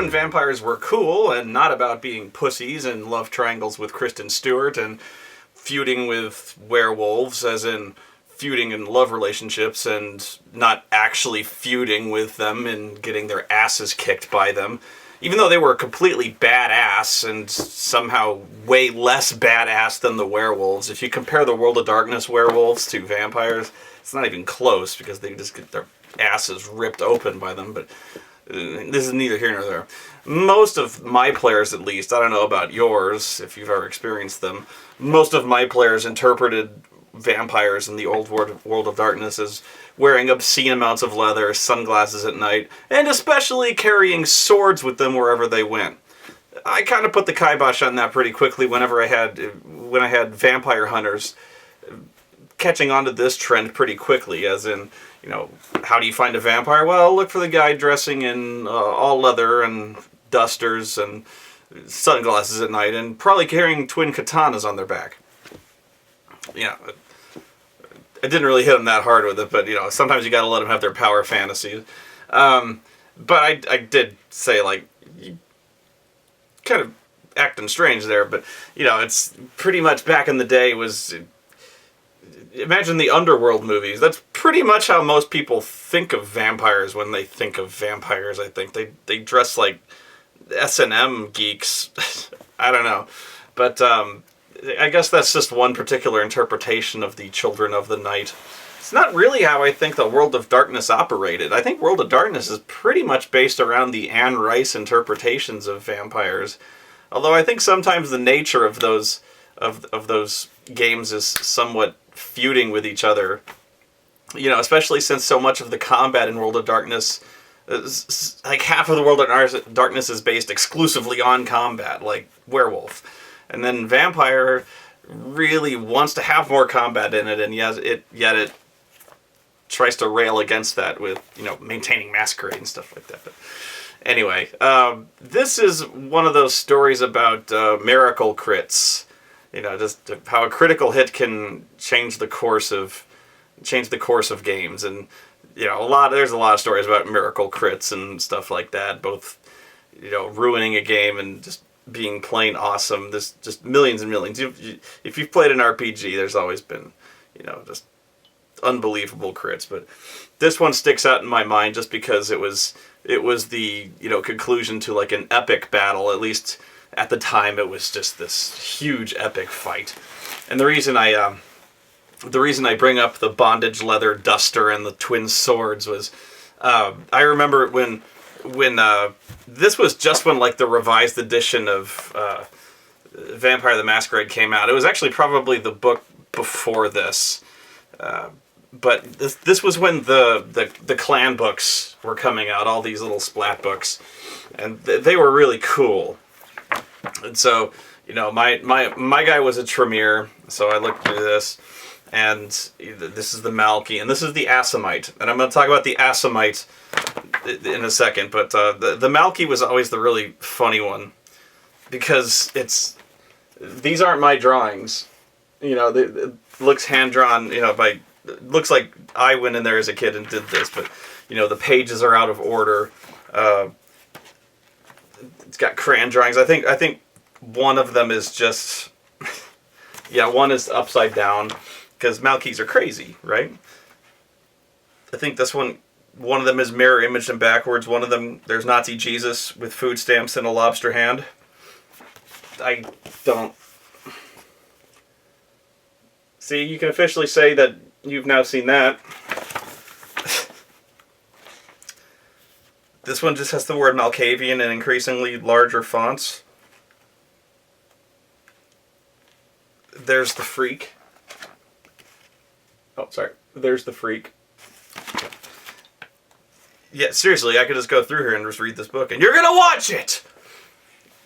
when vampires were cool and not about being pussies and love triangles with Kristen Stewart and feuding with werewolves, as in feuding in love relationships and not actually feuding with them and getting their asses kicked by them. Even though they were completely badass and somehow way less badass than the werewolves. If you compare the World of Darkness werewolves to vampires, it's not even close because they just get their asses ripped open by them. But this is neither here nor there. Most of my players, at least, I don't know about yours, if you've ever experienced them, most of my players interpreted vampires in the old World of Darkness as wearing obscene amounts of leather, sunglasses at night, and especially carrying swords with them wherever they went. I kind of put the kibosh on that pretty quickly when I had vampire hunters catching on to this trend pretty quickly, as in, you know, how do you find a vampire? Well, look for the guy dressing in all leather and dusters and sunglasses at night and probably carrying twin katanas on their back. Yeah, I didn't really hit them that hard with it, but, you know, sometimes you gotta let them have their power fantasies. But I did say, like, you kind of acting strange there, but, you know, it's pretty much back in the day was... Imagine the Underworld movies. That's pretty much how most people think of vampires when they think of vampires, I think. They dress like S&M geeks. I don't know. But I guess that's just one particular interpretation of the Children of the Night. It's not really how I think the World of Darkness operated. I think World of Darkness is pretty much based around the Anne Rice interpretations of vampires. Although I think sometimes the nature of those games is somewhat feuding with each other, you know, especially since so much of the combat in World of Darkness, like half of the World of Darkness is based exclusively on combat, like Werewolf. And then Vampire really wants to have more combat in it, and yet it tries to rail against that with, you know, maintaining Masquerade and stuff like that. But anyway, this is one of those stories about miracle crits. You know, just how a critical hit can change the course of games, and you know, there's a lot of stories about miracle crits and stuff like that. Both, you know, ruining a game and just being plain awesome. There's just millions and millions. If you've played an RPG, there's always been, you know, just unbelievable crits. But this one sticks out in my mind just because it was the, you know, conclusion to like an epic battle, at least. At the time, it was just this huge, epic fight. And the reason I bring up the bondage leather duster and the twin swords was, I remember when this was just when like the revised edition of Vampire the Masquerade came out. It was actually probably the book before this, but this was when the clan books were coming out, all these little splat books, and they were really cool. And so, you know, my guy was a Tremere, so I looked through this, and this is the Malky, and this is the Assamite. And I'm going to talk about the Assamite in a second, but the Malky was always the really funny one, because these aren't my drawings. You know, it looks hand-drawn, you know, looks like I went in there as a kid and did this, but, you know, the pages are out of order. It's got crayon drawings. I think one of them is just, yeah, one is upside down, because Malkys are crazy, right? I think this one of them is mirror imaged and backwards. One of them, there's Nazi Jesus with food stamps and a lobster hand. I don't... See, you can officially say that you've now seen that. This one just has the word Malkavian in increasingly larger fonts. There's the Freak. Oh, sorry. There's the Freak. Yeah, seriously, I could just go through here and just read this book, and you're gonna watch it!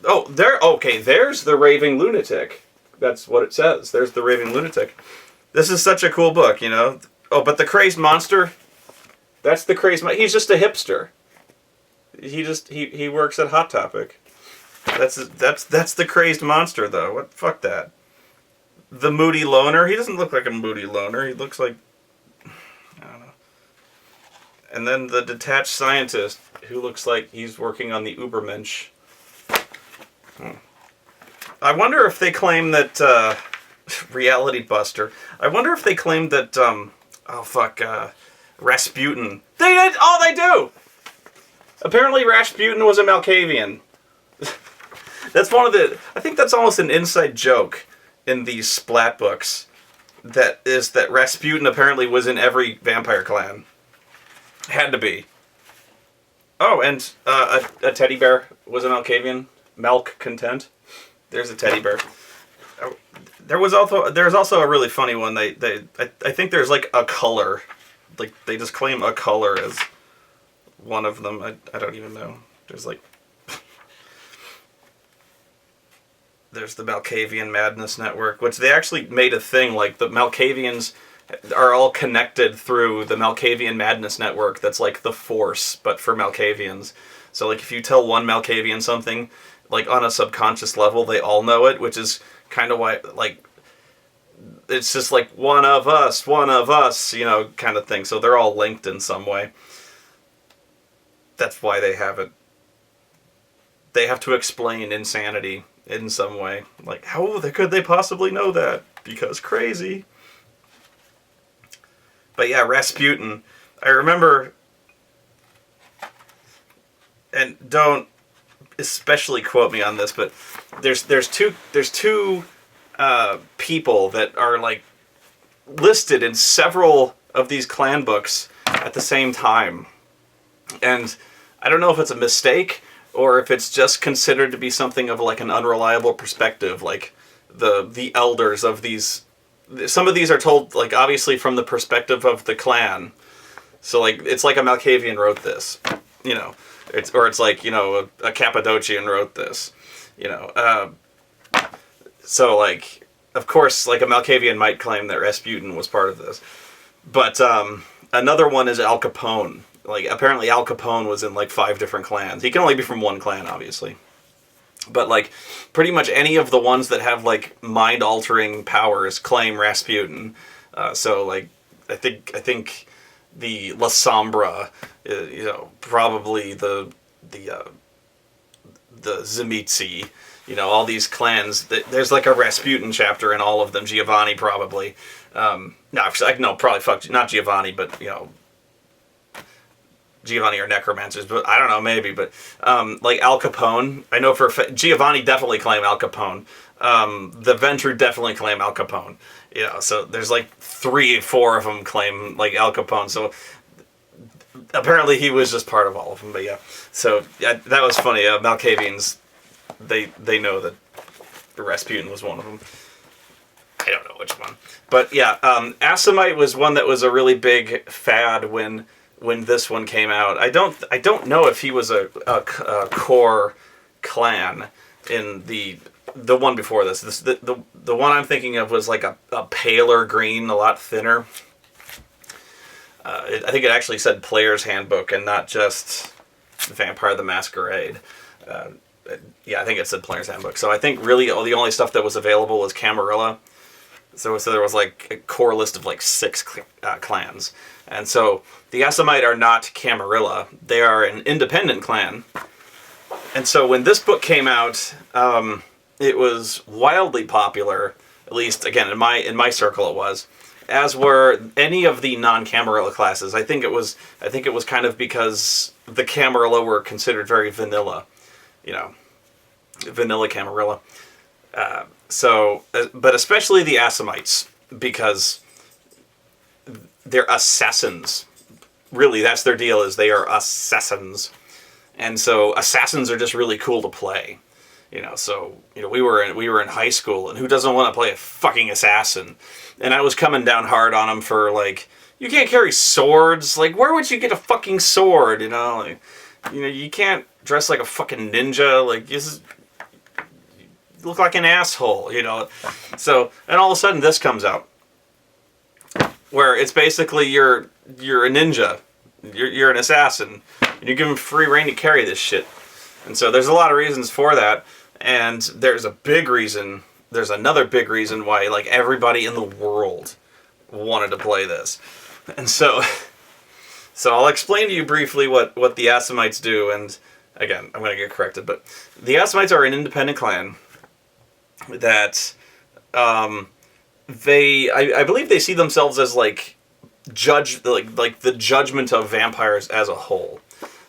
Oh, there's the Raving Lunatic. That's what it says. There's the Raving Lunatic. This is such a cool book, you know? Oh, but the Crazed Monster? That's the Crazed Monster. He's just a hipster. He works at Hot Topic. That's the Crazed Monster, though. What? Fuck that. The Moody Loner. He doesn't look like a Moody Loner. He looks like, I don't know. And then the detached scientist, who looks like he's working on the Ubermensch. I wonder if they claim that, Reality Buster. I wonder if they claim that, Rasputin. They did! Oh, they do! Apparently Rasputin was a Malkavian. That's one of the... I think that's almost an inside joke in these Splat books. That is that Rasputin apparently was in every vampire clan. Had to be. Oh, and a teddy bear was a Malkavian. Malcontent. There's a teddy bear. There's also a really funny one. I think there's like a color. Like they just claim a color as one of them. I don't even know. There's like there's the Malkavian Madness Network, which they actually made a thing. Like the Malkavians are all connected through the Malkavian Madness Network. That's like the Force, but for Malkavians. So like if you tell one Malkavian something, like on a subconscious level, they all know it, which is kind of why like it's just like one of us, you know, kind of thing. So they're all linked in some way. That's why they have it. They have to explain insanity in some way. Like, how could they possibly know that? Because crazy. But yeah, Rasputin. I remember, and don't especially quote me on this, but there's two people that are like listed in several of these clan books at the same time, and I don't know if it's a mistake or if it's just considered to be something of like an unreliable perspective. Like the elders of these, some of these are told like obviously from the perspective of the clan. So like it's like a Malkavian wrote this, you know, it's like, you know, a Cappadocian wrote this, you know. So like of course like a Malkavian might claim that Rasputin was part of this, but another one is Al Capone. Like, apparently Al Capone was in, like, 5 different clans. He can only be from one clan, obviously. But, like, pretty much any of the ones that have, like, mind-altering powers claim Rasputin. So, like, I think the La Sombra, you know, probably the Zimitzi, you know, all these clans. There's, like, a Rasputin chapter in all of them. Giovanni, probably. Probably not Giovanni, but, you know, Giovanni are necromancers, but I don't know, maybe. But like Al Capone, I know for Giovanni definitely claim Al Capone. The Ventru definitely claim Al Capone. You know, so there's like 3 or 4 of them claim like Al Capone. So apparently he was just part of all of them. But yeah, so yeah, that was funny. Malkavians, they know that Rasputin was one of them. I don't know which one, but yeah, Assamite was one that was a really big fad when this one came out. I don't know if he was a core clan in the one before this. The one I'm thinking of was like a paler green, a lot thinner. I think it actually said Player's Handbook and not just Vampire the Masquerade. Yeah, I think it said Player's Handbook. So I think really the only stuff that was available was Camarilla. So there was like a core list of like 6 clans. And so the Assamite are not Camarilla. They are an independent clan. And so when this book came out, it was wildly popular, at least again in my circle it was, as were any of the non-Camarilla classes. I think it was kind of because the Camarilla were considered very vanilla, you know, vanilla Camarilla. But especially the Assamites, because they're assassins. Really, that's their deal, is they are assassins. And so assassins are just really cool to play. You know, so, you know, we were in high school, and who doesn't want to play a fucking assassin? And I was coming down hard on them for, like, you can't carry swords. Like, where would you get a fucking sword, you know? Like, you know, you can't dress like a fucking ninja. Like, you look like an asshole, you know? So, and all of a sudden this comes out, where it's basically you're a ninja, you're an assassin, and you give them free reign to carry this shit. And so there's a lot of reasons for that, and there's another big reason why like everybody in the world wanted to play this. And so So I'll explain to you briefly what the Assamites do, and again, I'm going to get corrected, but the Assamites are an independent clan that I believe they see themselves as like the judgment of vampires as a whole.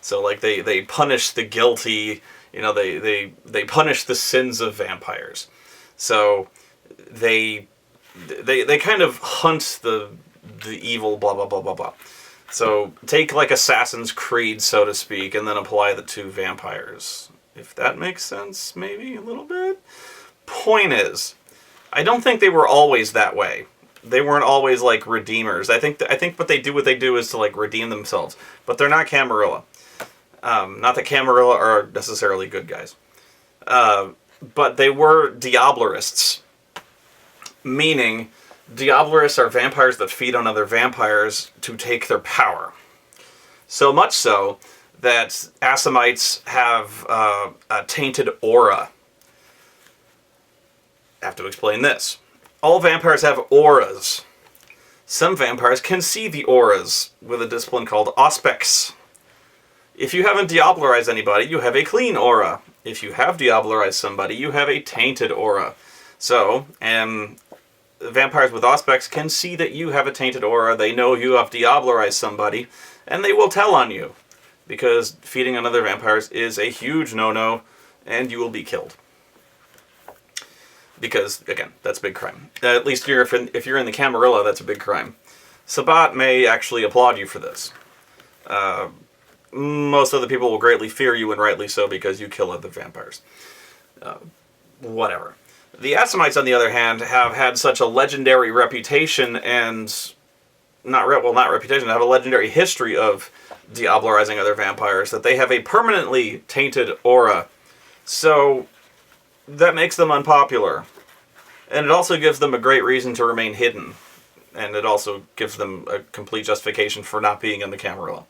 So like they punish the guilty, they punish the sins of vampires. So they kind of hunt the evil, blah blah blah blah blah. So take like Assassin's Creed, so to speak, and then apply that to vampires. If that makes sense, maybe a little bit. Point is, I don't think they were always that way. They weren't always like redeemers. I think what they do is to like redeem themselves, but they're not Camarilla. Not that Camarilla are necessarily good guys, but they were Diablerists, meaning Diablerists are vampires that feed on other vampires to take their power. So much so that Assamites have a tainted aura. I have to explain this. All vampires have auras. Some vampires can see the auras with a discipline called Auspex. If you haven't Diablerized anybody, you have a clean aura. If you have Diablerized somebody, you have a tainted aura. So, vampires with Auspex can see that you have a tainted aura, they know you have Diablerized somebody, and they will tell on you. Because feeding on other vampires is a huge no-no, and you will be killed. Because, again, that's a big crime. At least if you're in the Camarilla, that's a big crime. Sabbat may actually applaud you for this. Most other people will greatly fear you, and rightly so, because you kill other vampires. Whatever. The Assamites, on the other hand, have had such a legendary reputation and... not reputation, they have a legendary history of Diablerizing other vampires, that they have a permanently tainted aura. So... that makes them unpopular. And it also gives them a great reason to remain hidden. And it also gives them a complete justification for not being in the Camarilla.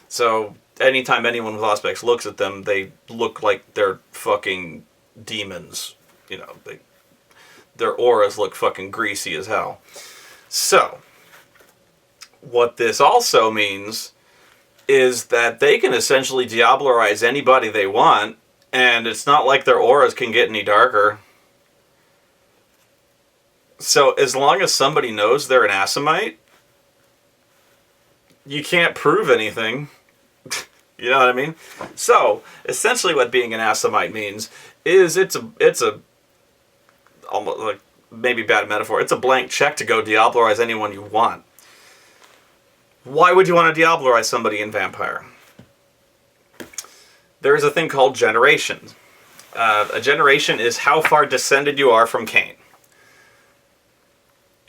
So, anytime anyone with Auspex looks at them, they look like they're fucking demons. Their auras look fucking greasy as hell. So, what this also means is that they can essentially Diablerize anybody they want, and it's not like their auras can get any darker. So as long as somebody knows they're an Assamite, you can't prove anything. You know what I mean? So essentially what being an Assamite means is it's a almost like maybe bad metaphor. It's a blank check to go Diablerize anyone you want. Why would you want to Diablerize somebody in Vampire? There is a thing called generation. A generation is how far descended you are from Cain.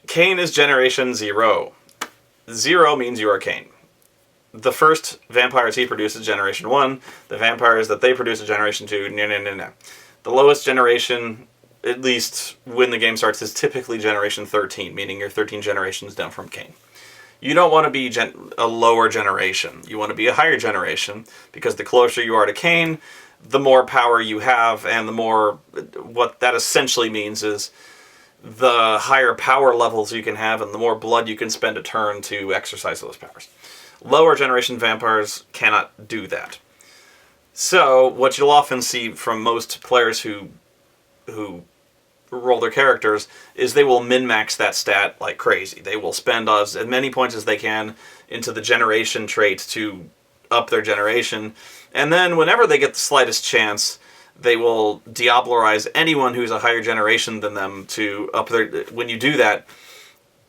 Cain is generation 0. 0 means you are Cain. The first vampires he produced is generation 1. The vampires that they produce is generation 2. No. The lowest generation, at least when the game starts, is typically generation 13, meaning you're 13 generations down from Cain. You don't want to be a lower generation. You want to be a higher generation, because the closer you are to Cain, the more power you have, and the more... what that essentially means is the higher power levels you can have, and the more blood you can spend a turn to exercise those powers. Lower generation vampires cannot do that. So, what you'll often see from most players who roll their characters is they will min-max that stat like crazy. They will spend as many points as they can into the generation trait to up their generation, and then whenever they get the slightest chance, they will Diablerize anyone who's a higher generation than them to up their... When you do that,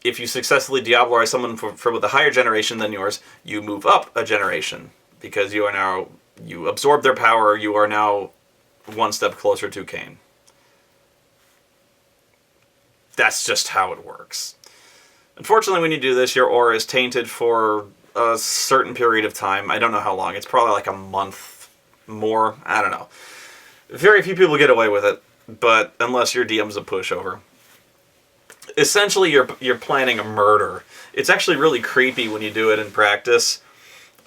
if you successfully Diablerize someone with a higher generation than yours, you move up a generation, because you absorb their power, you are now one step closer to Cain. That's just how it works. Unfortunately, when you do this, your aura is tainted for a certain period of time. I don't know how long. It's probably like a month more. I don't know. Very few people get away with it, but unless your DM's a pushover. Essentially, you're planning a murder. It's actually really creepy when you do it in practice.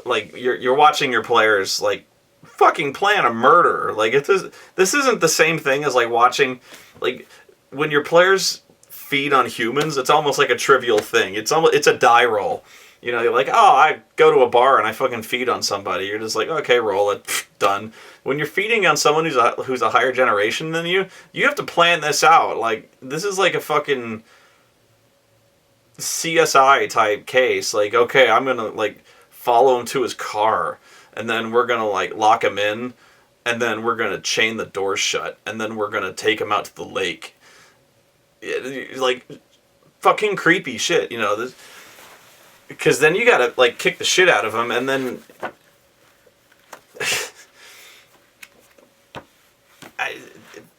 Like, you're watching your players, like, fucking plan a murder. Like, this isn't the same thing as, like, watching... Like, when your players feed on humans, it's almost like a trivial thing. It's a die roll. You know, you're like, oh, I go to a bar and I fucking feed on somebody. You're just like, okay, roll it, done. When you're feeding on someone who's a higher generation than you have to plan this out. Like, this is like a fucking CSI type case. Like, okay, I'm gonna like follow him to his car, and then we're gonna like lock him in, and then we're gonna chain the doors shut, and then we're gonna take him out to the lake. Like, fucking creepy shit, you know. This, because then you gotta, like, kick the shit out of him, and then...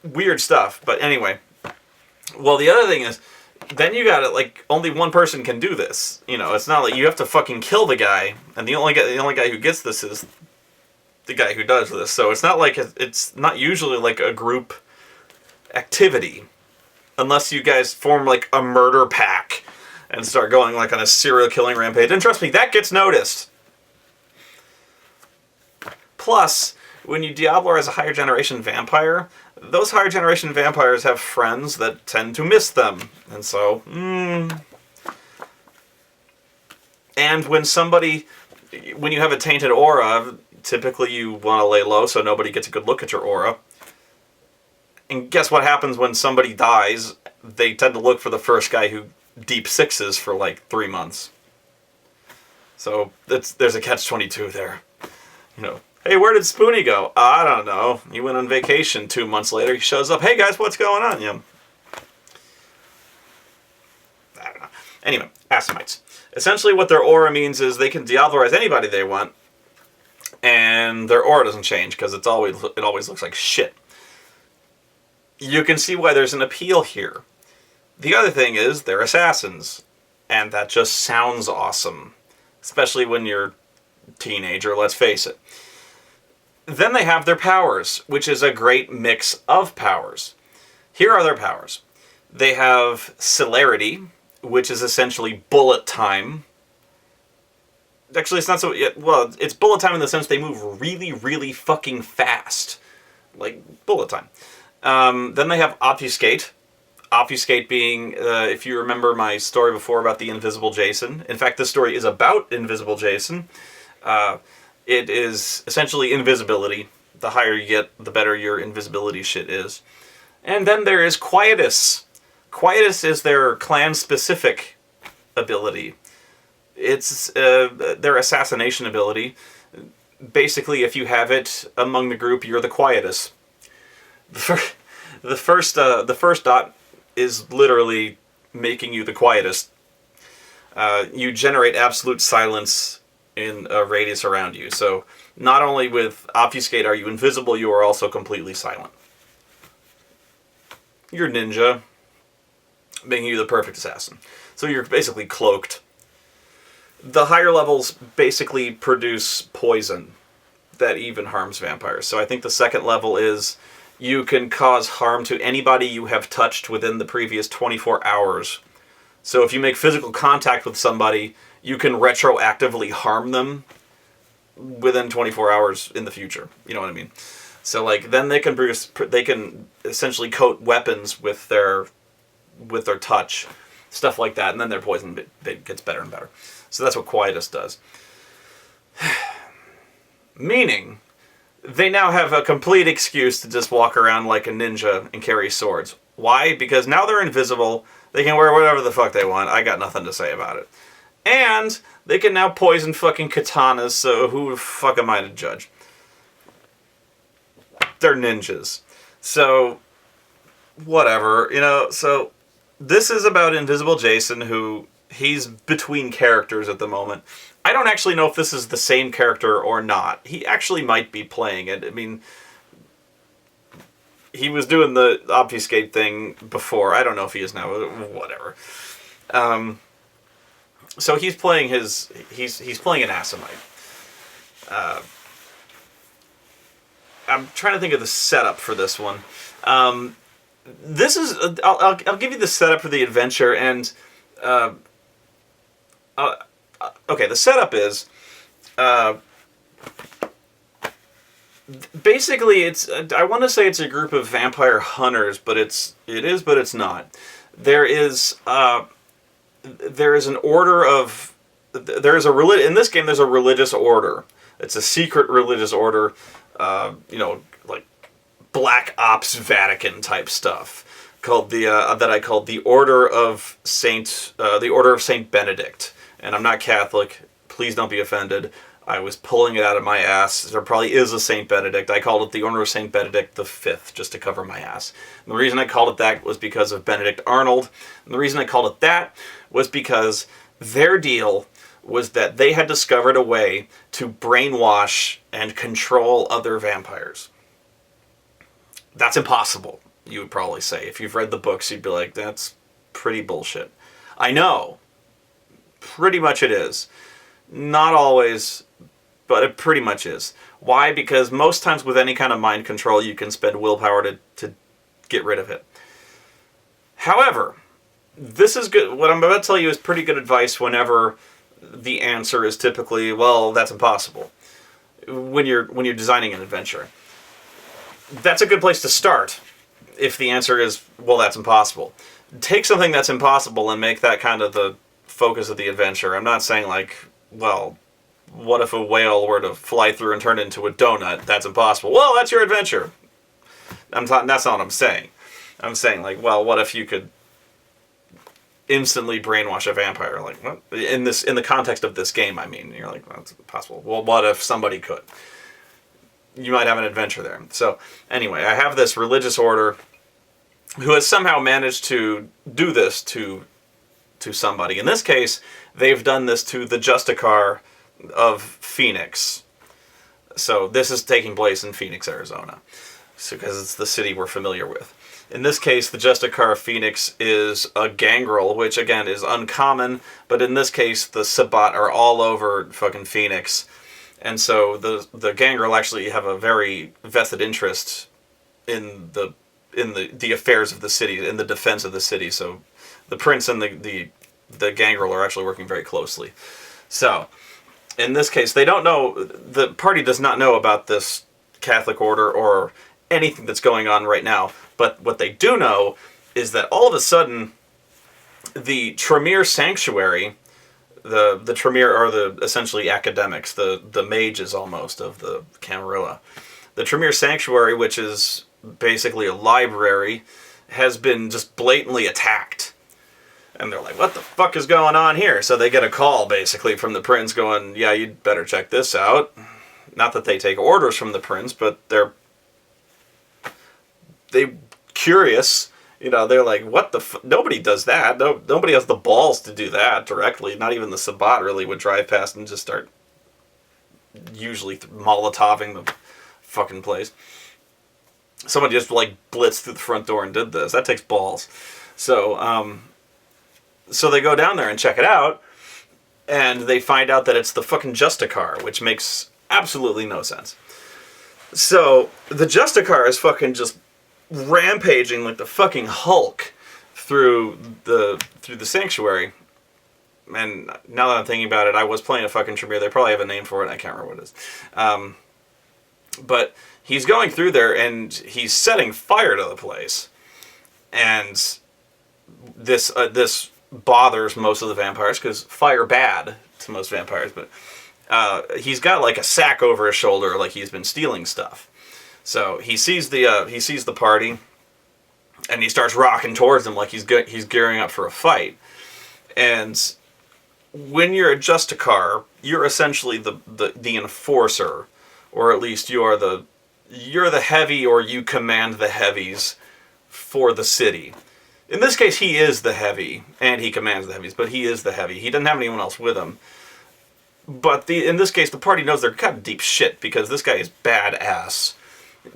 weird stuff, but anyway. Well, the other thing is, then you gotta, like, only one person can do this. You know, it's not like you have to fucking kill the guy, and the only guy who gets this is the guy who does this. So it's not like, it's not usually, like, a group activity. Unless you guys form, like, a murder pack and start going, like, on a serial killing rampage. And trust me, that gets noticed. Plus, when you Diablo as a higher generation vampire, those higher generation vampires have friends that tend to miss them. And so, And when you have a tainted aura, typically you want to lay low so nobody gets a good look at your aura. And guess what happens when somebody dies? They tend to look for the first guy who deep sixes for like 3 months. So there's a catch-22 there. You know, hey, where did Spoony go? I don't know. He went on vacation. 2 months later, he shows up. Hey guys, what's going on? Yeah. I don't know. Anyway, Assamites. Essentially, what their aura means is they can Diablerize anybody they want, and their aura doesn't change because it always looks like shit. You can see why there's an appeal here. The other thing is, they're assassins. And that just sounds awesome. Especially when you're a teenager, let's face it. Then they have their powers, which is a great mix of powers. Here are their powers. They have celerity, which is essentially bullet time. Actually, it's not so... Well, it's bullet time in the sense they move really, really fucking fast. Like, bullet time. Then they have obfuscate. Obfuscate being, if you remember my story before about the Invisible Jason. In fact, this story is about Invisible Jason. It is essentially invisibility. The higher you get, the better your invisibility shit is. And then there is Quietus. Quietus is their clan-specific ability. It's their assassination ability. Basically, if you have it among the group, you're the Quietus. The first dot is literally making you the quietest. You generate absolute silence in a radius around you. So not only with obfuscate are you invisible, you are also completely silent. You're ninja, making you the perfect assassin. So you're basically cloaked. The higher levels basically produce poison that even harms vampires. So I think the second level is you can cause harm to anybody you have touched within the previous 24 hours. So if you make physical contact with somebody, you can retroactively harm them within 24 hours in the future. You know what I mean? So like then they can essentially coat weapons with their touch, stuff like that, and then their poison gets better and better. So that's what Quietus does. Meaning, they now have a complete excuse to just walk around like a ninja and carry swords. Why? Because now they're invisible, they can wear whatever the fuck they want, I got nothing to say about it. And they can now poison fucking katanas, so who the fuck am I to judge? They're ninjas. So, whatever, you know, so this is about Invisible Jason, who he's between characters at the moment. I don't actually know if this is the same character or not. He actually might be playing it. I mean, he was doing the obfuscate thing before. I don't know if he is now. Whatever. So he's playing he's playing an Assamite. I'm trying to think of the setup for this one. This is I'll give you the setup for the adventure, and okay, the setup is basically it's I want to say it's a group of vampire hunters, but it is, but it's not. There is an order of there's in this game there's a religious order. It's a secret religious order, like Black Ops Vatican type stuff, called that I called the Order of Saint Benedict. And I'm not Catholic. Please don't be offended. I was pulling it out of my ass. There probably is a Saint Benedict. I called it the Order of Saint Benedict the Fifth, just to cover my ass. And the reason I called it that was because of Benedict Arnold. And the reason I called it that was because their deal was that they had discovered a way to brainwash and control other vampires. That's impossible, you would probably say. If you've read the books, you'd be like, that's pretty bullshit. I know. Pretty much it is. Not always, but it pretty much is. Why? Because most times with any kind of mind control, you can spend willpower to get rid of it. However, this is good. What I'm about to tell you is pretty good advice whenever the answer is typically, well, that's impossible. When you're designing an adventure. That's a good place to start if the answer is, well, that's impossible. Take something that's impossible and make that kind of the focus of the adventure. I'm not saying like, well, what if a whale were to fly through and turn into a donut? That's impossible. Well, that's your adventure. That's not what I'm saying. I'm saying like, well, what if you could instantly brainwash a vampire? Like, what? In the context of this game, I mean, you're like, well, that's impossible. Well, what if somebody could? You might have an adventure there. So anyway, I have this religious order who has somehow managed to do this to somebody. In this case, they've done this to the Justicar of Phoenix. So this is taking place in Phoenix, Arizona, because it's the city we're familiar with. In this case, the Justicar of Phoenix is a gangrel, which again is uncommon, but in this case, the Sabbat are all over fucking Phoenix. And so the gangrel actually have a very vested interest in the affairs of the city, in the defense of the city. So the prince and the gangrel are actually working very closely. So in this case, they don't know, the party does not know about this Catholic order or anything that's going on right now. But what they do know is that all of a sudden the Tremere Sanctuary, the Tremere are the essentially academics, the mages almost of the Camarilla. The Tremere Sanctuary, which is basically a library, has been just blatantly attacked. And they're like, what the fuck is going on here? So they get a call basically from the prince going, yeah, you'd better check this out. Not that they take orders from the prince, but they're curious. You know, they're like, what the nobody does that. Nobody has the balls to do that directly. Not even the Sabbat really would drive past and just start usually Molotoving the fucking place. Someone just like blitzed through the front door and did this. That takes balls. So, so they go down there and check it out, and they find out that it's the fucking Justicar, which makes absolutely no sense. So the Justicar is fucking just rampaging like the fucking Hulk through the sanctuary. And now that I'm thinking about it, I was playing a fucking Tremere. They probably have a name for it. I can't remember what it is. But he's going through there and he's setting fire to the place. And this bothers most of the vampires because fire bad to most vampires. But he's got like a sack over his shoulder, like he's been stealing stuff. So he sees the party, and he starts rocking towards them like he's gearing up for a fight. And when you're a Justicar, you're essentially the enforcer, or at least you're the heavy, or you command the heavies for the city. In this case, he is the heavy, and he commands the heavies, but he is the heavy. He doesn't have anyone else with him. But in this case, the party knows they're kind of deep shit, because this guy is badass.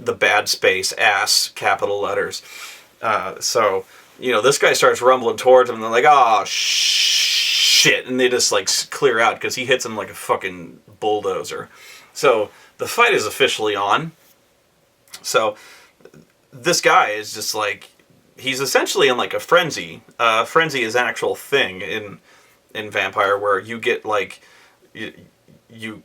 The bad space, ass, capital letters. So, you know, this guy starts rumbling towards them, and they're like, oh, shit. And they just, like, clear out, because he hits them like a fucking bulldozer. So, the fight is officially on. So, this guy is just, like, he's essentially in, like, a frenzy. Frenzy is an actual thing in Vampire, where you get, like, you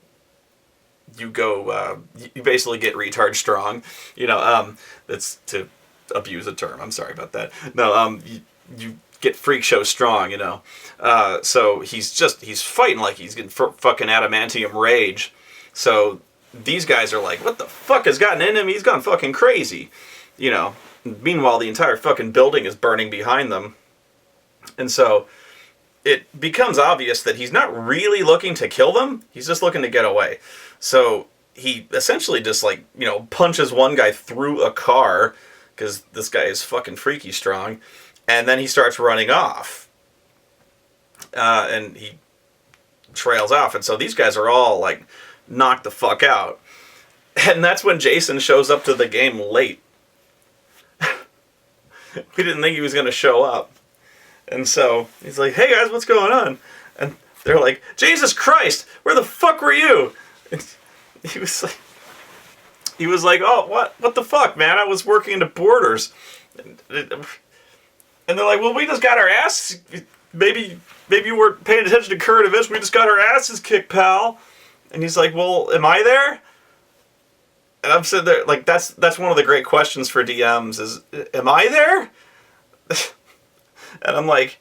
basically get retard strong, you know, that's to abuse a term, I'm sorry about that. No, you get freak show strong, you know. So he's fighting like he's getting fucking adamantium rage. So these guys are like, what the fuck has gotten in him? He's gone fucking crazy, you know. Meanwhile, the entire fucking building is burning behind them. And so it becomes obvious that he's not really looking to kill them. He's just looking to get away. So he essentially just, like, you know, punches one guy through a car, because this guy is fucking freaky strong, and then he starts running off. And he trails off, and so these guys are all, like, knocked the fuck out. And that's when Jason shows up to the game late. We didn't think he was going to show up. And so he's like, hey guys, what's going on? And they're like, Jesus Christ, where the fuck were you? And he was like, oh, what the fuck, man? I was working into Borders. And they're like, well, we just got our asses, maybe you weren't paying attention to current events, we just got our asses kicked, pal. And he's like, well, am I there? And I'm sitting there, like, that's one of the great questions for DMs is, am I there? And I'm like,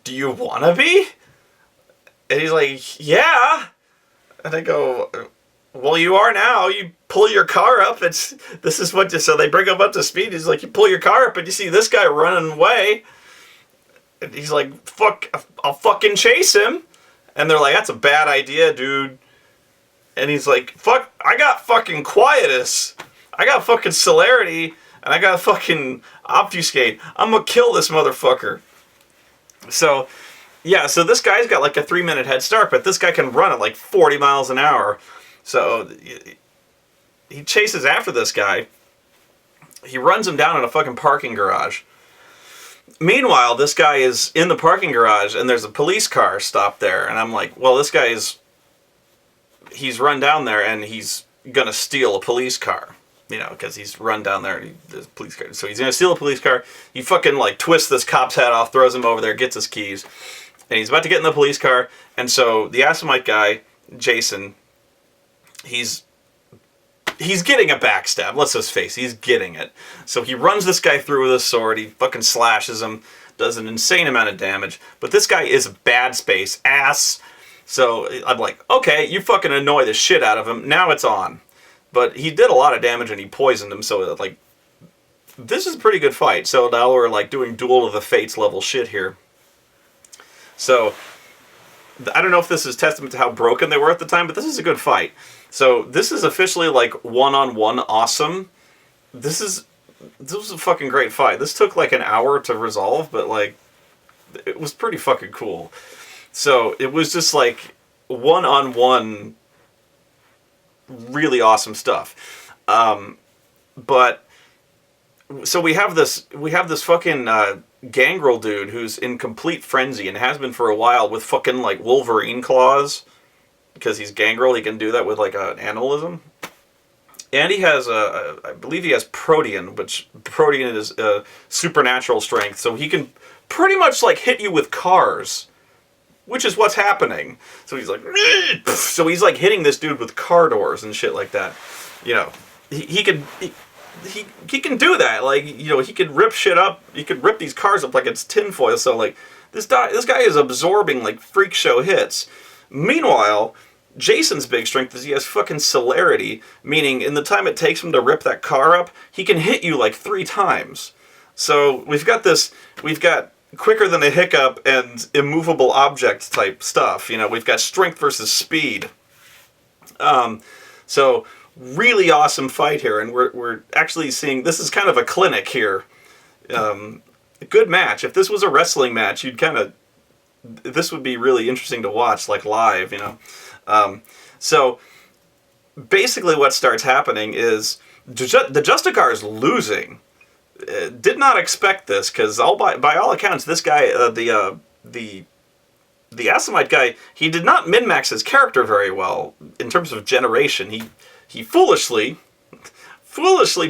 do you want to be? And he's like, yeah. And I go, well, you are now. You pull your car up. So they bring him up to speed. He's like, you pull your car up and you see this guy running away. And he's like, fuck, I'll fucking chase him. And they're like, that's a bad idea, dude. And he's like, fuck, I got fucking quietus. I got fucking celerity. And I got fucking obfuscate. I'm gonna kill this motherfucker. So, yeah, so this guy's got like a 3-minute head start, but this guy can run at like 40 miles an hour. So, he chases after this guy. He runs him down in a fucking parking garage. Meanwhile, this guy is in the parking garage, and there's a police car stopped there. And I'm like, well, this guy he's run down there, and he's gonna steal a police car. You know, because he's run down there, the police car. So he's going to steal a police car. He fucking, like, twists this cop's hat off, throws him over there, gets his keys. And he's about to get in the police car. And so the Assamite guy, Jason, he's getting a backstab. Let's just face it, he's getting it. So he runs this guy through with his sword. He fucking slashes him, does an insane amount of damage. But this guy is bad space ass. So I'm like, okay, you fucking annoy the shit out of him. Now it's on. But he did a lot of damage and he poisoned him, so, like, this is a pretty good fight. So now we're, like, doing Duel of the Fates level shit here. So, I don't know if this is testament to how broken they were at the time, but this is a good fight. So, this is officially, like, one-on-one awesome. This was a fucking great fight. This took, like, an hour to resolve, but, like, it was pretty fucking cool. So, it was just, like, one-on-one really awesome stuff. But so we have this fucking gangrel dude who's in complete frenzy and has been for a while with fucking, like, Wolverine claws, because he's gangrel. He can do that with, like, an animalism. And he has I believe he has Protean, which Protean is supernatural strength, so he can pretty much, like, hit you with cars. Which is what's happening. So he's like, so he's like hitting this dude with car doors and shit like that. You know, he can do that. Like, you know, he could rip shit up. He could rip these cars up like it's tinfoil. So, like, this guy is absorbing, like, freak show hits. Meanwhile, Jason's big strength is he has fucking celerity, meaning in the time it takes him to rip that car up, he can hit you like 3 times. So we've got quicker than a hiccup and immovable object type stuff. You know, we've got strength versus speed. So really awesome fight here, and we're actually seeing, this is kind of a clinic here. A good match. If this was a wrestling match, this would be really interesting to watch, like, live, you know. So basically what starts happening is the Justicar is losing. Did not expect this, because by all accounts, this guy, the Assamite guy, he did not min-max his character very well in terms of generation. He foolishly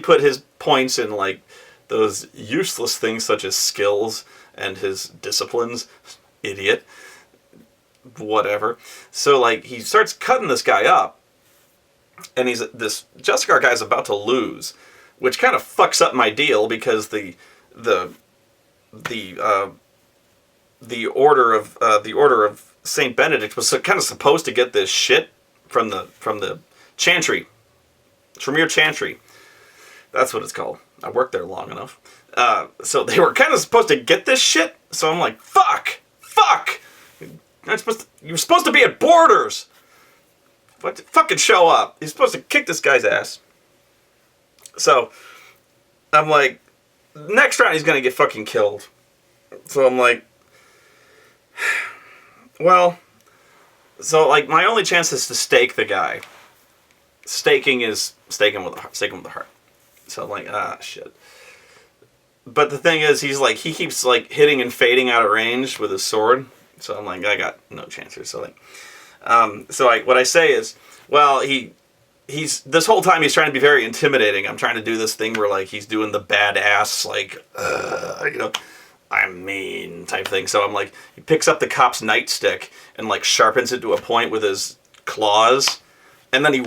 put his points in, like, those useless things such as skills and his disciplines. Idiot. Whatever. So, like, he starts cutting this guy up, and this Justicar guy's about to lose. which kind of fucks up my deal because the order of Saint Benedict was kind of supposed to get this shit from the chantry, Tremere Chantry. That's what it's called. I worked there long enough. So they were kind of supposed to get this shit. So I'm like, fuck. You're supposed to be at Borders. What? Fucking show up. You're supposed to kick this guy's ass. So I'm like, next round he's gonna get fucking killed. So I'm like, well, so like my only chance is to stake the guy. Staking is staking with the heart. So I'm like, shit. But the thing is, he keeps like hitting and fading out of range with his sword. So I'm like, I got no chance here. So like, what I say is, well, he's this whole time he's trying to be very intimidating. I'm trying to do this thing where like he's doing the badass like, I'm mean type thing. So I'm like, he picks up the cop's nightstick and like sharpens it to a point with his claws, and then he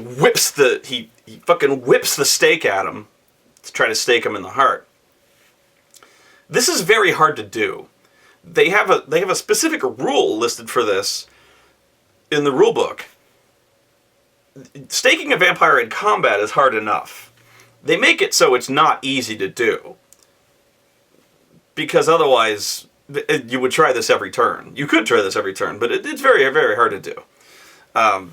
fucking whips the stake at him to try to stake him in the heart. This is very hard to do. They have a specific rule listed for this in the rule book. Staking a vampire in combat is hard enough. They make it so it's not easy to do. Because otherwise, you would try this every turn. You could try this every turn, but it's very, very hard to do. And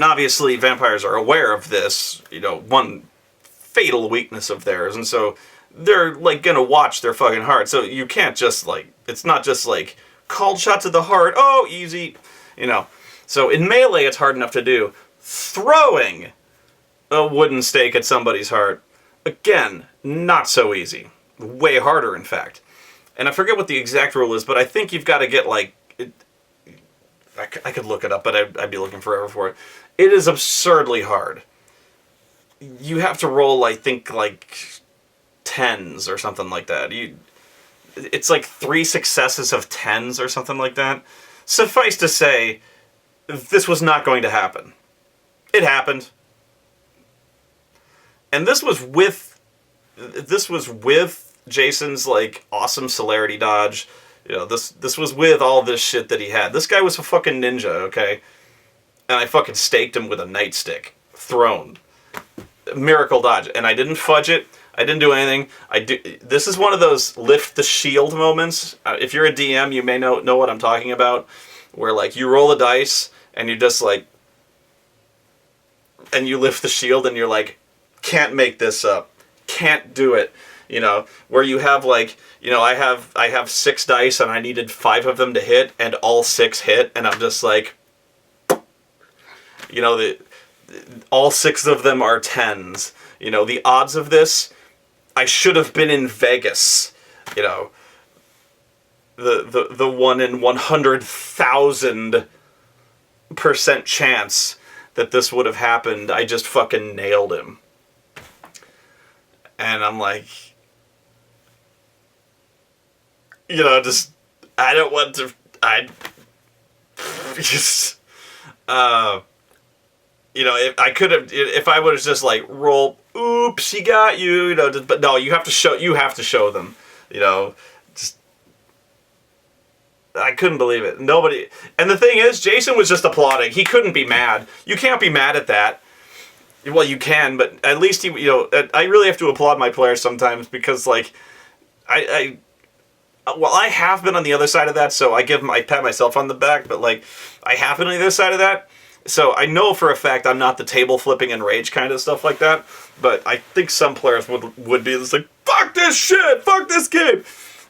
obviously, vampires are aware of this, one fatal weakness of theirs, and so they're, like, gonna watch their fucking heart. So you can't just, like, it's not just, like, called shot to the heart, oh, easy, So in melee, it's hard enough to do. Throwing a wooden stake at somebody's heart, again, not so easy. Way harder, in fact. And I forget what the exact rule is, but I think you've got to get, like, I could look it up, but I'd be looking forever for it. It is absurdly hard. You have to roll, I think, like, 10s or something like that. It's like 3 successes of 10s or something like that. Suffice to say, this was not going to happen. It happened. And this was with Jason's, like, awesome celerity dodge. This was with all this shit that he had. This guy was a fucking ninja, okay? And I fucking staked him with a nightstick. Thrown. Miracle dodge. And I didn't fudge it. I didn't do anything. This is one of those lift the shield moments. If you're a DM, you may know what I'm talking about. Where, like, you roll a dice, and you just, like... And you lift the shield, and you're like, can't make this up. Can't do it. Where you have, like... I have 6 dice, and I needed 5 of them to hit, and all 6 hit, and I'm just like... all 6 of them are 10s. The odds of this... I should have been in Vegas, the 1 in 100,000% chance that this would have happened. I just fucking nailed him. And I'm like, I don't want to, if I would have just like roll, oops, he got you, but no, you have to show them, I couldn't believe it. Nobody, and the thing is, Jason was just applauding. He couldn't be mad. You can't be mad at that. Well, you can, but at least I really have to applaud my players sometimes because, like, I have been on the other side of that, so I pat myself on the back, but, like, I have been on the other side of that. So I know for a fact I'm not the table flipping and rage kind of stuff like that, but I think some players would be just like, fuck this shit, fuck this game.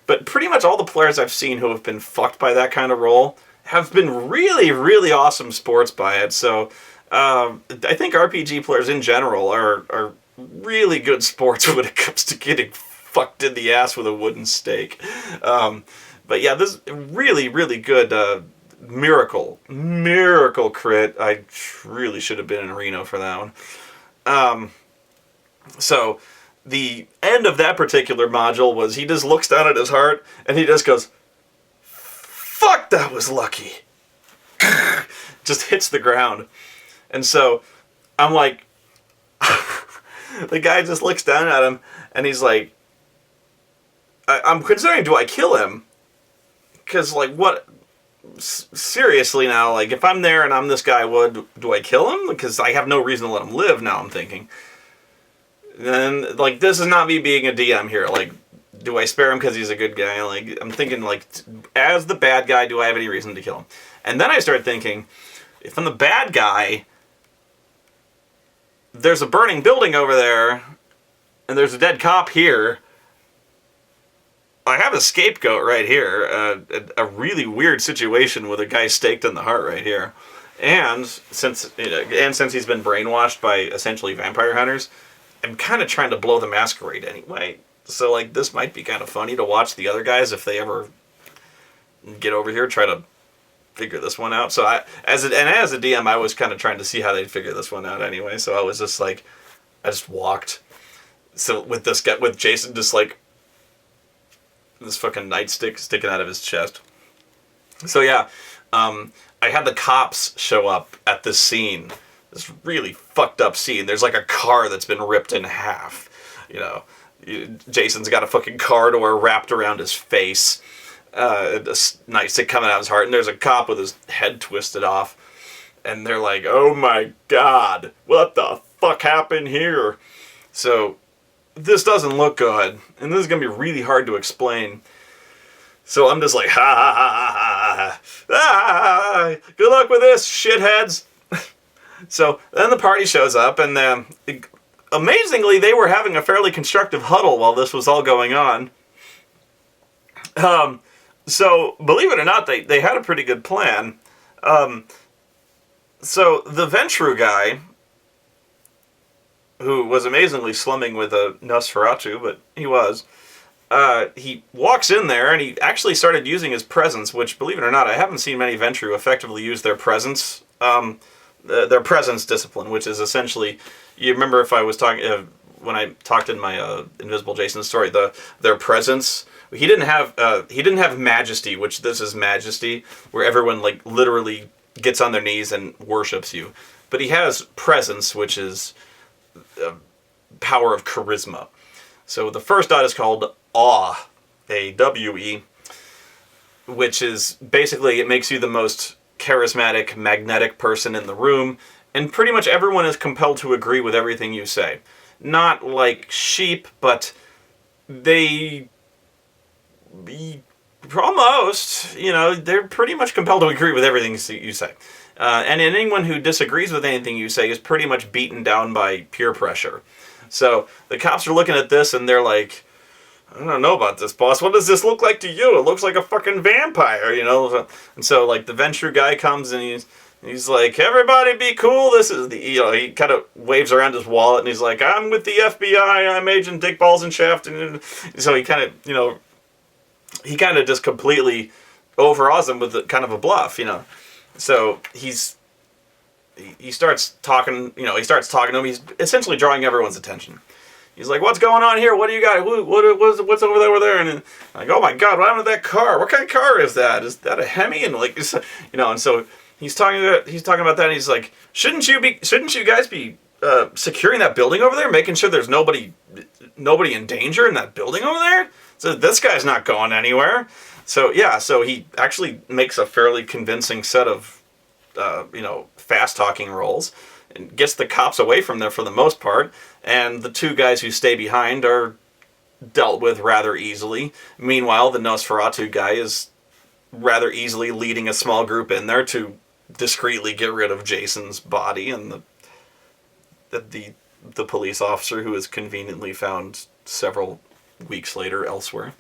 But pretty much all the players I've seen who have been fucked by that kind of role have been really, really awesome sports by it. So I think RPG players in general are really good sports when it comes to getting fucked in the ass with a wooden stake. But yeah, this is really, really good miracle crit. I really should have been in Reno for that one. So the end of that particular module was he just looks down at his heart and he just goes, fuck, that was lucky. Just hits the ground. And so I'm like, the guy just looks down at him, and he's like, I'm considering, do I kill him? Because, like, what... Seriously now, like, if I'm there and I'm this guy, do I kill him? Because I have no reason to let him live now, I'm thinking. And, like, this is not me being a DM here. Like, do I spare him because he's a good guy? Like, I'm thinking, like, as the bad guy, do I have any reason to kill him? And then I start thinking, if I'm the bad guy, there's a burning building over there, and there's a dead cop here. I have a scapegoat right here, a really weird situation with a guy staked in the heart right here, and since he's been brainwashed by essentially vampire hunters, I'm kind of trying to blow the masquerade anyway. So like this might be kind of funny to watch the other guys if they ever get over here try to figure this one out. So as a DM, I was kind of trying to see how they'd figure this one out anyway. So I was just like, I just walked. So with this guy, with Jason, just like. This fucking nightstick sticking out of his chest. So yeah, I had the cops show up at this scene. This really fucked up scene. There's like a car that's been ripped in half. You know, Jason's got a fucking car door wrapped around his face. This nightstick coming out of his heart, and there's a cop with his head twisted off. And they're like, oh my god, what the fuck happened here? So... this doesn't look good, and this is going to be really hard to explain. So I'm just like, ha ha ha ha ha, good luck with this, shitheads. So then the party shows up, and amazingly, they were having a fairly constructive huddle while this was all going on. So believe it or not, they had a pretty good plan. So the Ventru guy, who was amazingly slumming with a Nosferatu, but he was. He walks in there, and he actually started using his presence, which, believe it or not, I haven't seen many Ventru effectively use their presence discipline, which is essentially, you remember if I was talking, when I talked in my Invisible Jason story, their presence, he didn't have majesty, which this is majesty, where everyone, like, literally gets on their knees and worships you. But he has presence, which is... power of charisma. So the first dot is called Awe, A-W-E, which is basically, it makes you the most charismatic, magnetic person in the room, and pretty much everyone is compelled to agree with everything you say. Not like sheep, but they... almost, you know, they're pretty much compelled to agree with everything you say. And anyone who disagrees with anything you say is pretty much beaten down by peer pressure. So the cops are looking at this and they're like, I don't know about this, boss. What does this look like to you? It looks like a fucking vampire, you know? And so like the Ventru guy comes and he's like, everybody be cool. This is the, you know, he kind of waves around his wallet and he's like, I'm with the FBI. I'm Agent Dick Balls and Shaft. And so he kind of, you know, he kind of just completely overawes them with kind of a bluff, you know? So he starts talking, you know, to him. He's essentially drawing everyone's attention. He's like, what's going on here? What do you got? What's over there? And like, oh my God, what happened to that car? What kind of car is that? Is that a Hemi? And like, you know, and so he's talking about that. And he's like, shouldn't you guys be securing that building over there, making sure there's nobody in danger in that building over there? So this guy's not going anywhere. So yeah, so he actually makes a fairly convincing set of, you know, fast-talking rolls and gets the cops away from there for the most part, and the two guys who stay behind are dealt with rather easily. Meanwhile, the Nosferatu guy is rather easily leading a small group in there to discreetly get rid of Jason's body and the police officer who is conveniently found several weeks later elsewhere.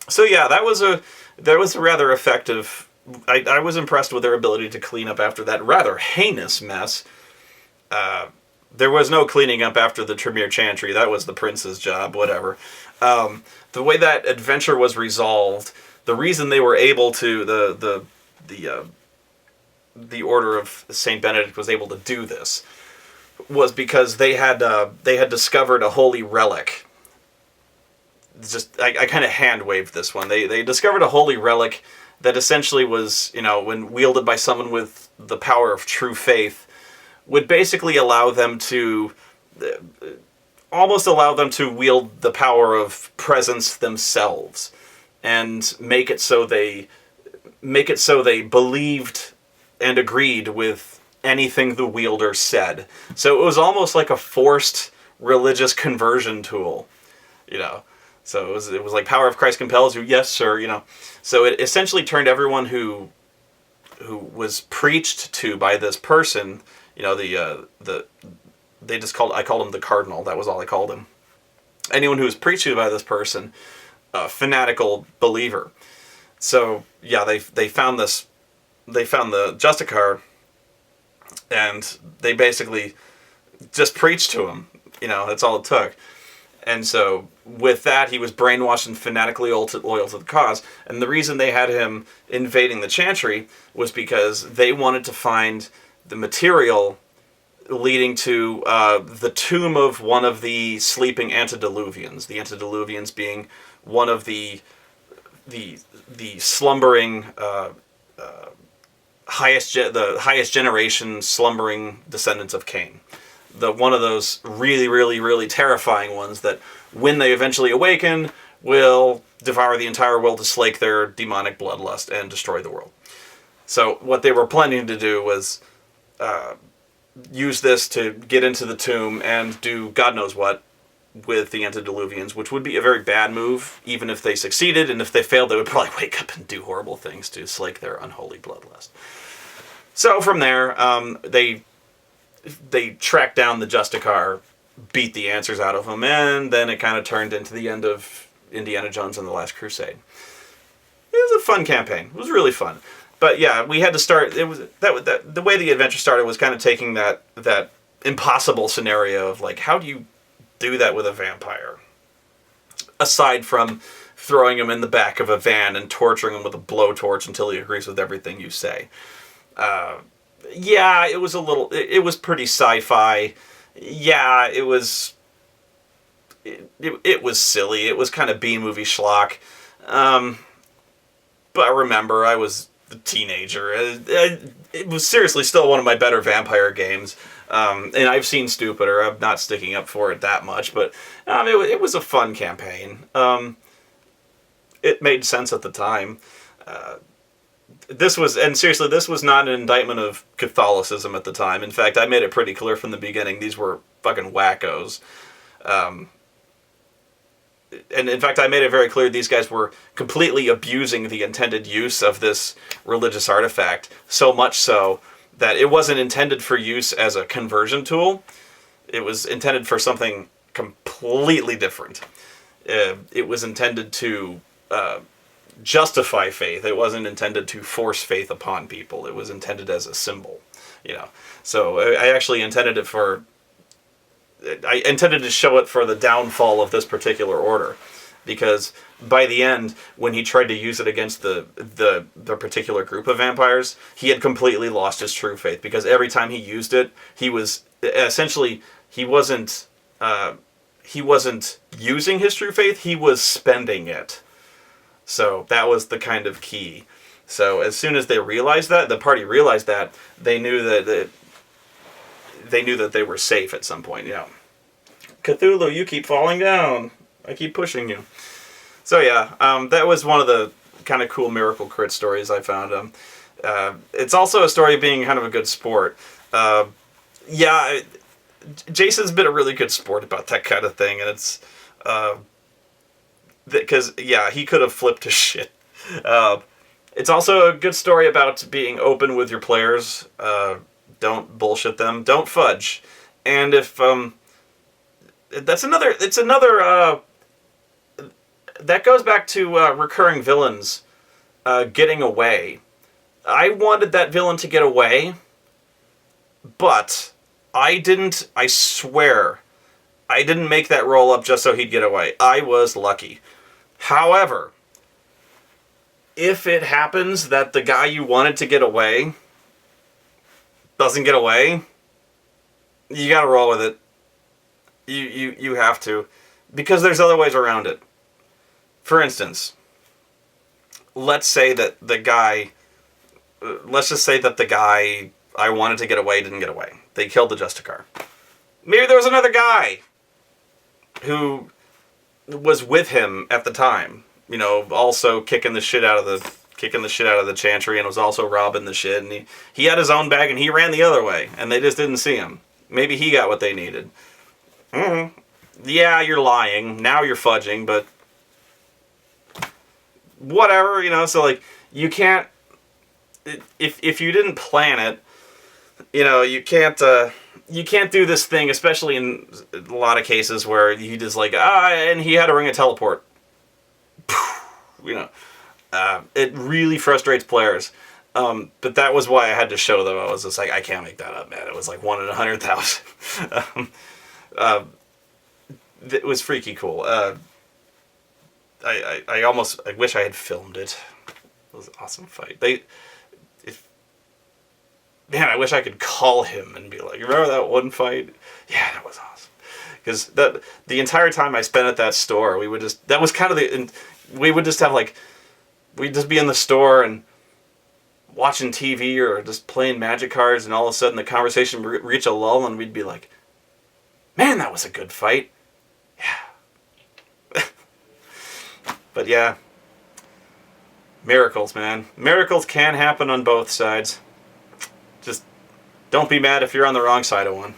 So yeah, that was a rather effective. I was impressed with their ability to clean up after that rather heinous mess. There was no cleaning up after the Tremere Chantry. That was the prince's job, whatever. The way that adventure was resolved, the reason they were able to, the Order of St. Benedict was able to do this, was because they had discovered a holy relic. Just I kind of hand-waved this one. They discovered a holy relic that essentially was, you know, when wielded by someone with the power of true faith, would basically allow them to almost allow them to wield the power of presence themselves and make it so they believed and agreed with anything the wielder said. So it was almost like a forced religious conversion tool, you know. So it was like power of Christ compels you, yes sir, you know. So it essentially turned everyone who was preached to by this person, you know, I called him the cardinal, that was all I called him. Anyone who was preached to by this person, a fanatical believer. So yeah, they found the Justicar, and they basically just preached to him. You know, that's all it took. And so with that, he was brainwashed and fanatically loyal to the cause. And the reason they had him invading the Chantry was because they wanted to find the material leading to the tomb of one of the sleeping antediluvians. The antediluvians being one of the slumbering the highest generation slumbering descendants of Cain. One of those really, really, really terrifying ones that, when they eventually awaken, will devour the entire world to slake their demonic bloodlust and destroy the world. So what they were planning to do was use this to get into the tomb and do God knows what with the antediluvians, which would be a very bad move, even if they succeeded, and if they failed, they would probably wake up and do horrible things to slake their unholy bloodlust. So from there, they tracked down the Justicar, beat the answers out of him, and then it kind of turned into the end of Indiana Jones and the Last Crusade. It was a fun campaign. It was really fun. But yeah, we had to start. It was the way the adventure started was kind of taking that impossible scenario of like, how do you do that with a vampire? Aside from throwing him in the back of a van and torturing him with a blowtorch until he agrees with everything you say. Yeah, it was it was pretty sci-fi. Yeah, it was silly. It was kind of B-movie schlock. But remember, I was a teenager. It was seriously still one of my better vampire games. And I've seen stupider. I'm not sticking up for it that much, but it was a fun campaign. It made sense at the time. This was not an indictment of Catholicism at the time. In fact, I made it pretty clear from the beginning, these were fucking wackos. And in fact, I made it very clear these guys were completely abusing the intended use of this religious artifact, so much so that it wasn't intended for use as a conversion tool. It was intended for something completely different. It was intended to justify faith. It wasn't intended to force faith upon people. It was intended as a symbol, you know. So I actually intended it for... I intended to show it for the downfall of this particular order, because by the end, when he tried to use it against the particular group of vampires, he had completely lost his true faith, because every time he used it, he was essentially he wasn't using his true faith, he was spending it. So that was the kind of key. So as soon as they realized that, the party realized that, they knew that they were safe at some point, you know. Cthulhu, you keep falling down. I keep pushing you. So yeah, that was one of the kind of cool miracle crit stories I found. It's also a story of being kind of a good sport. Yeah, Jason's been a really good sport about that kind of thing, and it's... because, yeah, he could have flipped his shit. It's also a good story about being open with your players. Don't bullshit them. Don't fudge. And if, it's another, that goes back to recurring villains getting away. I wanted that villain to get away, but I swear, I didn't make that roll up just so he'd get away. I was lucky. However, if it happens that the guy you wanted to get away doesn't get away, you gotta roll with it. You have to. Because there's other ways around it. For instance, let's say that the guy... let's just say that the guy I wanted to get away, didn't get away. They killed the Justicar. Maybe there was another guy who was with him at the time, also kicking the shit out of the Chantry, and was also robbing the shit, and he had his own bag and he ran the other way, and they just didn't see him. Maybe he got what they needed. Yeah, you're lying. Now you're fudging, but whatever, so like, you can't, if you didn't plan it, you can't do this thing, especially in a lot of cases where you just like, and he had to ring a teleport. It really frustrates players. But that was why I had to show them. I was just like, I can't make that up, man. It was like 1 in 100,000. It was freaky cool. I wish I had filmed it. It was an awesome fight. Man, I wish I could call him and be like, remember that one fight? Yeah, that was awesome. Because the entire time I spent at that store, we'd just be in the store and watching TV or just playing Magic cards, and all of a sudden the conversation would reach a lull, and we'd be like, man, that was a good fight. Yeah. But yeah, miracles, man. Miracles can happen on both sides. Just don't be mad if you're on the wrong side of one.